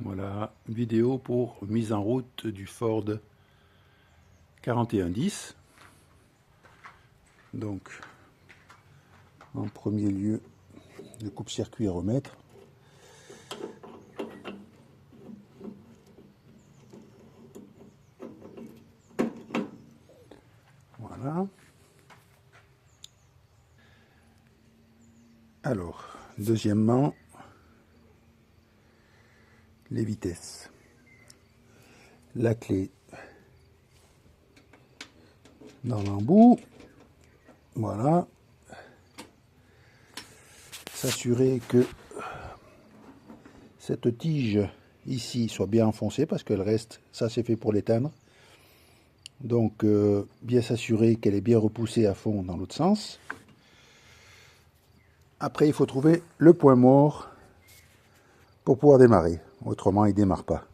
Voilà, vidéo pour mise en route du Ford 4110. Donc, en premier lieu, le coupe-circuit à remettre. Voilà. Alors, deuxièmement, les vitesses. La clé dans l'embout. Voilà. S'assurer que cette tige ici soit bien enfoncée parce qu'elle reste, ça c'est fait pour l'éteindre. Donc bien s'assurer qu'elle est bien repoussée à fond dans l'autre sens. Après il faut trouver le point mort pour pouvoir démarrer, autrement il ne démarre pas.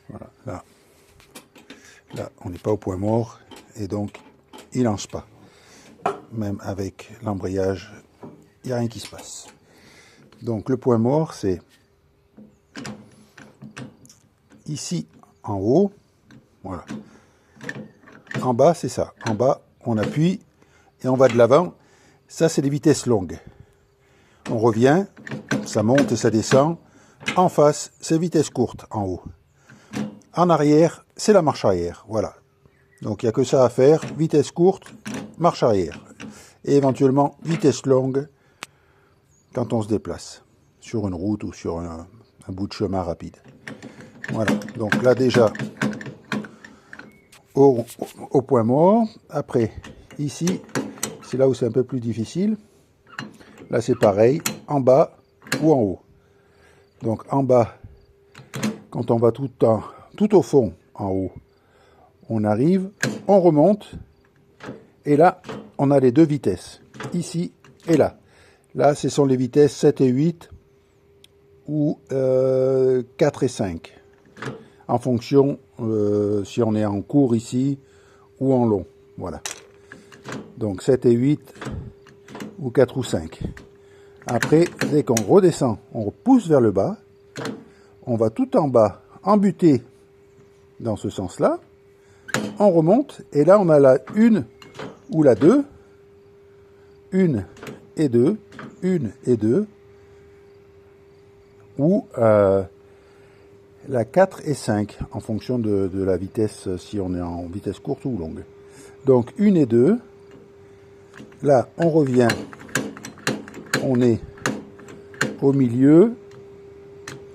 Voilà, là on n'est pas au point mort et donc il lance pas. Même avec l'embrayage, il n'y a rien qui se passe. Donc le point mort c'est ici en haut, voilà. En bas c'est ça, en bas on appuie et on va de l'avant. Ça c'est les vitesses longues. On revient, ça monte et ça descend. En face c'est vitesse courte en haut. En arrière c'est la marche arrière, voilà. Donc il n'y a que ça à faire, vitesse courte, marche arrière. Et éventuellement vitesse longue quand on se déplace sur une route ou sur un bout de chemin rapide. Voilà, donc là déjà au point mort. Après ici c'est là où c'est un peu plus difficile. Là c'est pareil, en bas ou en haut. Donc en bas, quand on va tout au fond en haut, on arrive, on remonte et là on a les deux vitesses, ici et là. Là ce sont les vitesses 7 et 8 ou 4 et 5 en fonction si on est en court ici ou en long. Voilà, donc 7 et 8 ou 4 ou 5. Après dès qu'on redescend, on repousse vers le bas, on va tout en bas embuter dans ce sens là, on remonte et là on a la 1 ou la 2, 1 et 2, 1 et 2, ou la 4 et 5 en fonction de la vitesse, si on est en vitesse courte ou longue. Donc 1 et 2, là on revient, on est au milieu,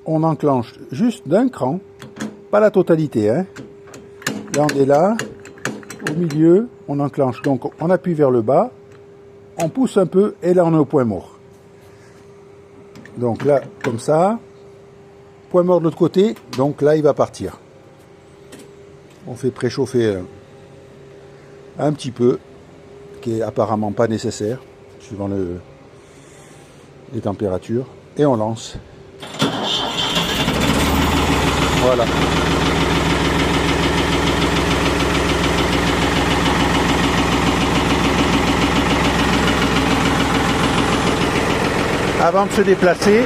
on enclenche juste d'un cran, pas la totalité, hein. Là on est là, au milieu, on enclenche, donc on appuie vers le bas, on pousse un peu et là on est au point mort. Donc là, comme ça, point mort de l'autre côté, donc là il va partir. On fait préchauffer un petit peu, qui est apparemment pas nécessaire, suivant les températures, et on lance. Voilà. Avant de se déplacer,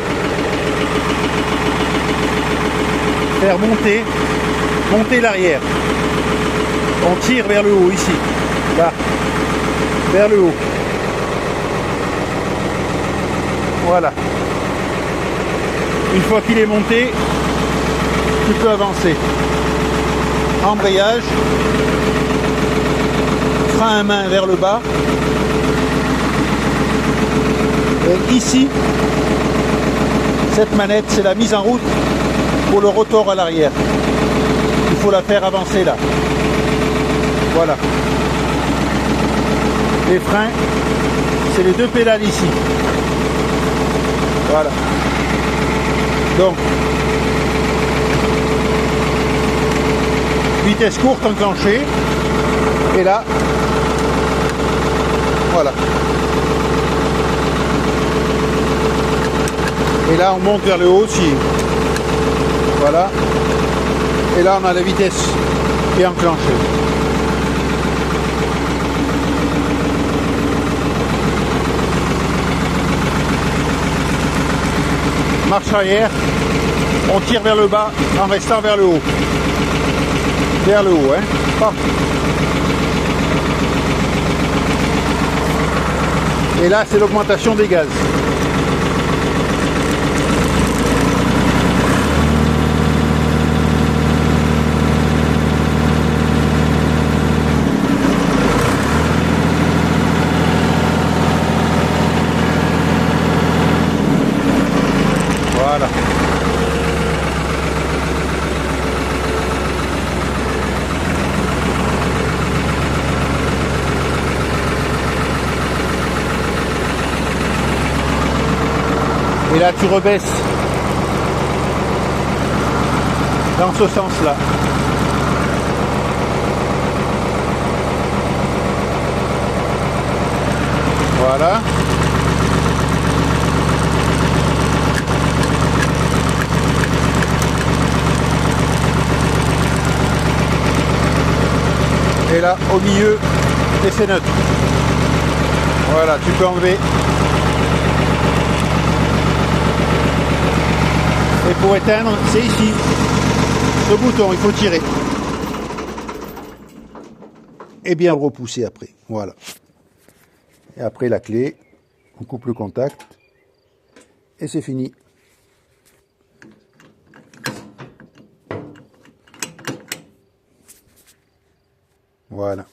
faire monter l'arrière. On tire vers le haut ici, là, vers le haut. Voilà. Une fois qu'il est monté, tu peux avancer. Embrayage, frein à main vers le bas. Et ici, cette manette, c'est la mise en route pour le retour à l'arrière. Il faut la faire avancer là. Voilà. Les freins, c'est les deux pédales ici. Voilà. Donc, vitesse courte enclenchée. Et là, voilà. Et là on monte vers le haut aussi. Voilà. Et là on a la vitesse qui est enclenchée. marche arrière, on tire vers le bas en restant vers le haut. Vers le haut, hein. Hop. Et là, c'est l'augmentation des gaz. Voilà. Et là, tu rebaisses dans ce sens-là. Voilà. Et là, au milieu, l'effet neutre. Voilà, tu peux enlever. Et pour éteindre, c'est ici. Ce bouton, il faut tirer. Et bien repousser après. Voilà. Et après la clé, on coupe le contact. Et c'est fini. Voilà.